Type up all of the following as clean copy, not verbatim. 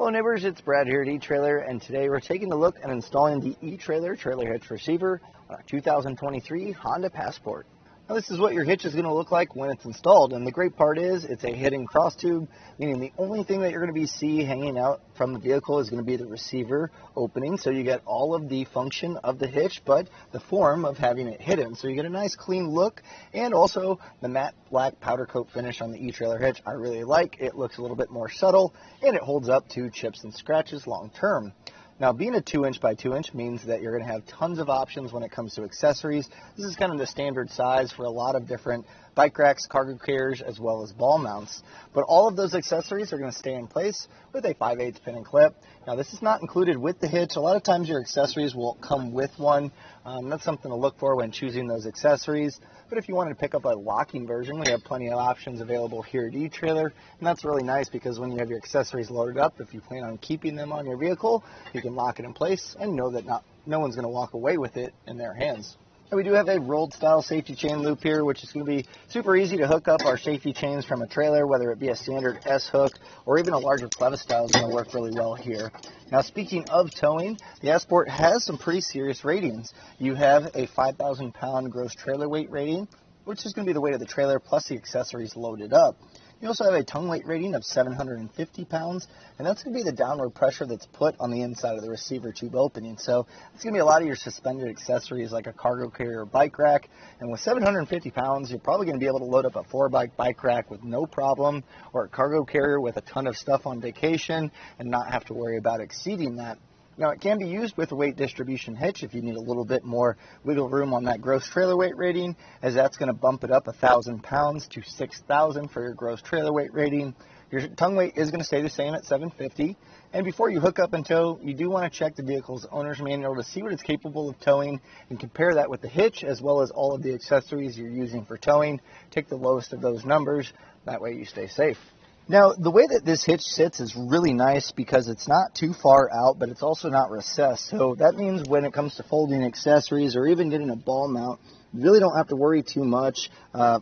Hello neighbors, it's Brad here at eTrailer, and today we're taking a look at installing the eTrailer trailer hitch receiver on a 2023 Honda Passport. Now this is what your hitch is going to look like when it's installed, and the great part is it's a hidden cross tube, meaning the only thing that you're going to see hanging out from the vehicle is going to be the receiver opening, so you get all of the function of the hitch, but the form of having it hidden. So you get a nice clean look, and also the matte black powder coat finish on the eTrailer hitch I really like. It looks a little bit more subtle, and it holds up to chips and scratches long term. Now, being a 2" by 2" means that you're going to have tons of options when it comes to accessories. This is kind of the standard size for a lot of different bike racks, cargo carriers, as well as ball mounts. But all of those accessories are going to stay in place with a 5/8 pin and clip. Now, this is not included with the hitch. A lot of times your accessories will come with one. That's something to look for when choosing those accessories. But if you wanted to pick up a locking version, we have plenty of options available here at eTrailer. And that's really nice because when you have your accessories loaded up, if you plan on keeping them on your vehicle, you can lock it in place and know that no one's going to walk away with it in their hands. And we do have a rolled style safety chain loop here, which is going to be super easy to hook up our safety chains from a trailer, whether it be a standard S hook or even a larger clevis style is going to work really well here. Now, speaking of towing, the Passport has some pretty serious ratings. You have a 5,000 pound gross trailer weight rating, which is going to be the weight of the trailer plus the accessories loaded up. You also have a tongue weight rating of 750 pounds, and that's going to be the downward pressure that's put on the inside of the receiver tube opening. So it's going to be a lot of your suspended accessories like a cargo carrier or bike rack, and with 750 pounds, you're probably going to be able to load up a 4x bike rack with no problem, or a cargo carrier with a ton of stuff on vacation and not have to worry about exceeding that. Now, it can be used with a weight distribution hitch if you need a little bit more wiggle room on that gross trailer weight rating, as that's going to bump it up 1,000 pounds to 6,000 for your gross trailer weight rating. Your tongue weight is going to stay the same at 750. And before you hook up and tow, you do want to check the vehicle's owner's manual to see what it's capable of towing and compare that with the hitch as well as all of the accessories you're using for towing. Take the lowest of those numbers. That way you stay safe. Now, the way that this hitch sits is really nice because it's not too far out, but it's also not recessed. So that means when it comes to folding accessories or even getting a ball mount, you really don't have to worry too much.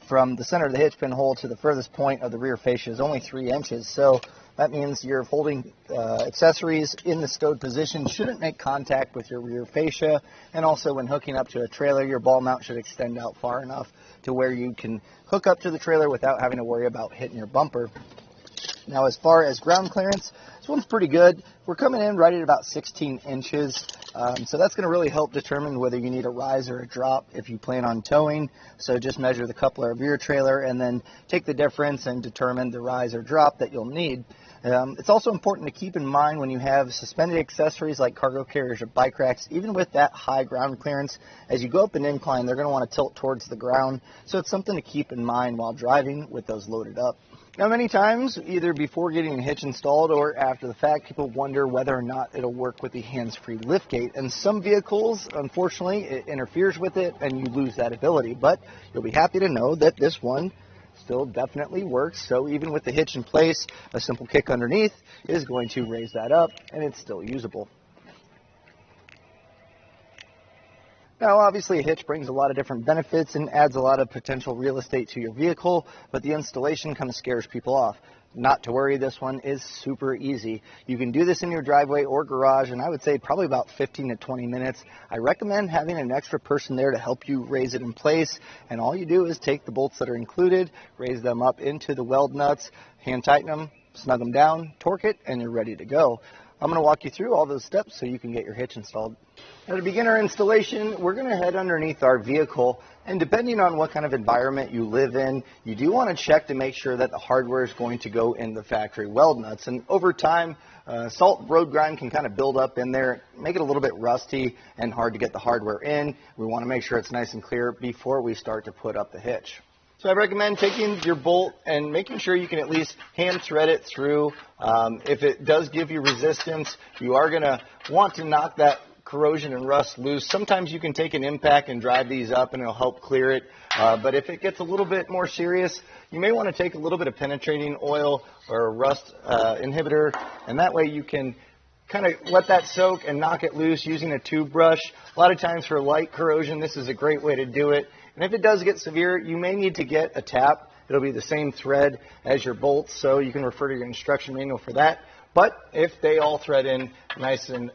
From the center of the hitch pin hole to the furthest point of the rear fascia is only 3 inches. So that means your folding accessories in the stowed position shouldn't make contact with your rear fascia. And also when hooking up to a trailer, your ball mount should extend out far enough to where you can hook up to the trailer without having to worry about hitting your bumper. Now, as far as ground clearance, this one's pretty good. We're coming in right at about 16 inches, so that's going to really help determine whether you need a rise or a drop if you plan on towing. So just measure the coupler of your trailer and then take the difference and determine the rise or drop that you'll need. It's also important to keep in mind when you have suspended accessories like cargo carriers or bike racks, even with that high ground clearance, as you go up an incline, they're going to want to tilt towards the ground. So it's something to keep in mind while driving with those loaded up. Now, many times, either before getting a hitch installed or after the fact, people wonder whether or not it'll work with the hands-free liftgate. And some vehicles, unfortunately, it interferes with it and you lose that ability. But you'll be happy to know that this one still definitely works. So even with the hitch in place, a simple kick underneath is going to raise that up and it's still usable. Now, obviously, a hitch brings a lot of different benefits and adds a lot of potential real estate to your vehicle, but the installation kind of scares people off. Not to worry, this one is super easy. You can do this in your driveway or garage, and I would say probably about 15 to 20 minutes. I recommend having an extra person there to help you raise it in place, and all you do is take the bolts that are included, raise them up into the weld nuts, hand tighten them, snug them down, torque it, and you're ready to go. I'm going to walk you through all those steps so you can get your hitch installed. Now, to begin our installation, we're going to head underneath our vehicle, and depending on what kind of environment you live in, you do want to check to make sure that the hardware is going to go in the factory weld nuts. And over time, salt road grime can kind of build up in there, make it a little bit rusty and hard to get the hardware in. We want to make sure it's nice and clear before we start to put up the hitch. So I recommend taking your bolt and making sure you can at least hand thread it through. If it does give you resistance, you are going to want to knock that corrosion and rust loose. Sometimes you can take an impact and drive these up and it'll help clear it. But if it gets a little bit more serious, you may want to take a little bit of penetrating oil or a rust inhibitor, and that way you can kind of let that soak and knock it loose using a tube brush. A lot of times for light corrosion, this is a great way to do it. And if it does get severe, you may need to get a tap. It'll be the same thread as your bolts, so you can refer to your instruction manual for that. But if they all thread in nice and,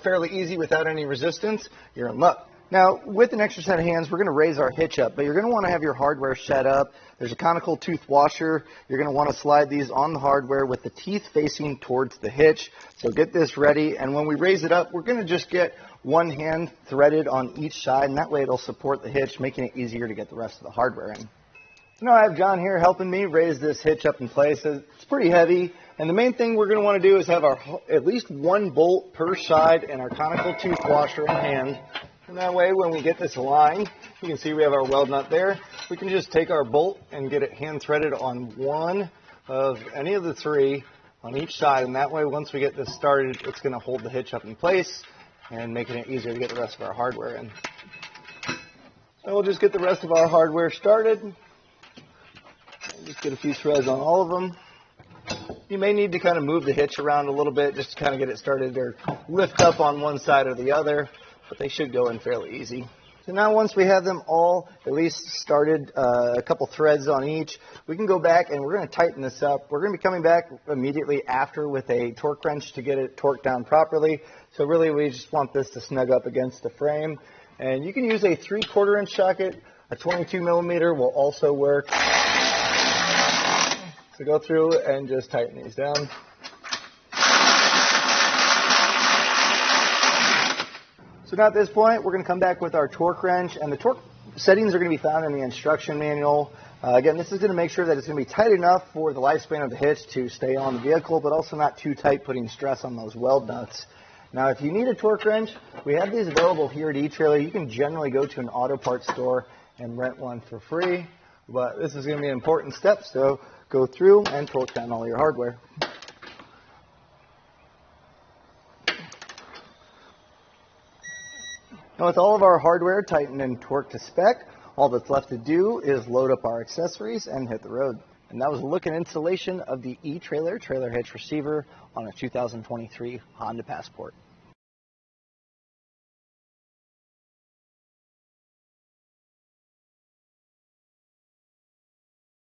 fairly easy without any resistance, you're in luck. Now, with an extra set of hands, we're going to raise our hitch up, but you're going to want to have your hardware set up. There's a conical tooth washer. You're going to want to slide these on the hardware with the teeth facing towards the hitch. So get this ready, and when we raise it up, we're going to just get one hand threaded on each side, and that way it'll support the hitch, making it easier to get the rest of the hardware in. Now I have John here helping me raise this hitch up in place. It's pretty heavy, and the main thing we're going to want to do is have our at least one bolt per side and our conical tooth washer in hand. And that way, when we get this aligned, you can see we have our weld nut there. We can just take our bolt and get it hand threaded on one of any of the three on each side. And that way, once we get this started, it's going to hold the hitch up in place and making it easier to get the rest of our hardware in. So we'll just get the rest of our hardware started. Just get a few threads on all of them. You may need to kind of move the hitch around a little bit just to kind of get it started or lift up on one side or the other, but they should go in fairly easy. So now once we have them all at least started, a couple threads on each, we can go back and we're going to tighten this up. We're going to be coming back immediately after with a torque wrench to get it torqued down properly. So really we just want this to snug up against the frame. And you can use a 3/4 inch socket. A 22 millimeter will also work. So go through and just tighten these down. So now at this point, we're going to come back with our torque wrench, and the torque settings are going to be found in the instruction manual. Again, this is going to make sure that it's going to be tight enough for the lifespan of the hitch to stay on the vehicle, but also not too tight, putting stress on those weld nuts. Now, if you need a torque wrench, we have these available here at eTrailer. You can generally go to an auto parts store and rent one for free, but this is going to be an important step, so go through and torque down all your hardware. Now with all of our hardware tightened and torqued to spec, all that's left to do is load up our accessories and hit the road. And that was a look and installation of the eTrailer trailer hitch receiver on a 2023 Honda Passport.